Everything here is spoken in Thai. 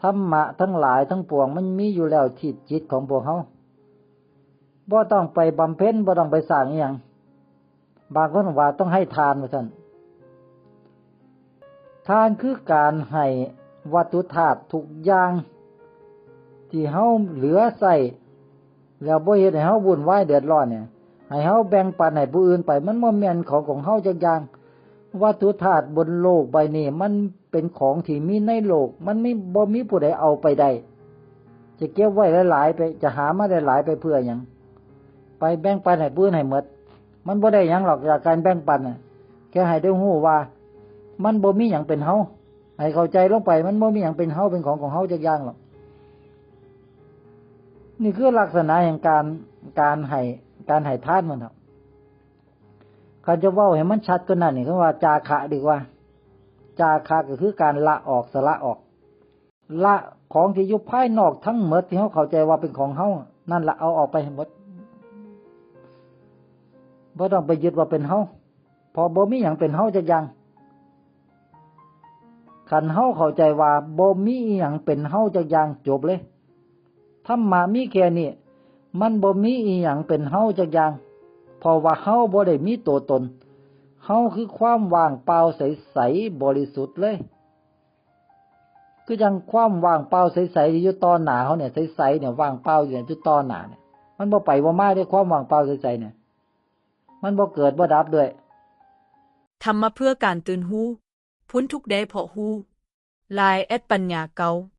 ธรรมะทั้งหลายทั้งปวงมันมีอยู่แล้วที่จิตของพวกเฮาบ่ต้องไปบำเพ็ญบ่ต้องไปสร้างอีหยังบางคนว่าต้องให้ทานว่าซั่นทานคือการให้วัตถุธาตุทุกอย่างที่เฮาเหลือใช้แล้วบ่เฮ็ดให้เฮาวุ่นวายเดือดร้อนเนี่ยให้เฮาแบ่งปันให้ผู้อื่นไปมันบ่แม่นของเฮาจักอย่างวัตถุธาตุบนโลกใบนี้มันเป็นของที่มีในโลกมันไม่บ่มีผู้ใดเอาไปได้จะเก็บไว้หลายๆไปจะหามาได้หลายไปเพื่อหยังไปแบ่งปันให้ผู้อื่นให้หมดมันบ่ได้หยังหรอกจากการแบ่งปันน่ะแค่ให้ได้ฮู้ว่ามันบ่มีหยังเป็นเฮาให้เข้าใจลงไปมันบ่มีหยังเป็นเฮาเป็นของเฮาจักอย่างหรอกนี่คือลักษณะแห่งการให้ทานมันครับเขาจะเว้าให้มันชัดกว่านั้นนี่คือว่าจาคะดีกว่าจาคะก็คือการละออกสละออกละของที่อยู่ภายนอกทั้งหมดที่เฮาเข้าใจว่าเป็นของเฮานั่นละเอาออกไปให้หมดบ่ต้องไปยึดว่าเป็นเฮาพอบ่มีหยังเป็นเฮาจักอย่างคันเฮาเข้าใจว่าบ่มีหยังเป็นเฮาจักอย่างจบเลยธรรมะมีแค่นี้มันบ่มีอีหยังเป็นเฮาจักอย่างเพราะว่าเฮาบ่ได้มีตัวตนเฮาคือความว่างเปล่าใสๆบริสุทธิ์เลยคือจังความว่างเปล่าใสๆที่อยู่ต่อหน้าเฮาเนี่ยใสๆเนี่ยว่างเปล่าอยู่ที่ต่อหน้าเนี่ยมันบ่ไปบ่มาด้วยความว่างเปล่าใสๆเนี่ยมันบ่เกิดบ่ดับด้วยธรรมะเพื่อการตื่นรู้พ้นทุกข์ได้เพราะรู้ LINE@ ปัญญาเก่า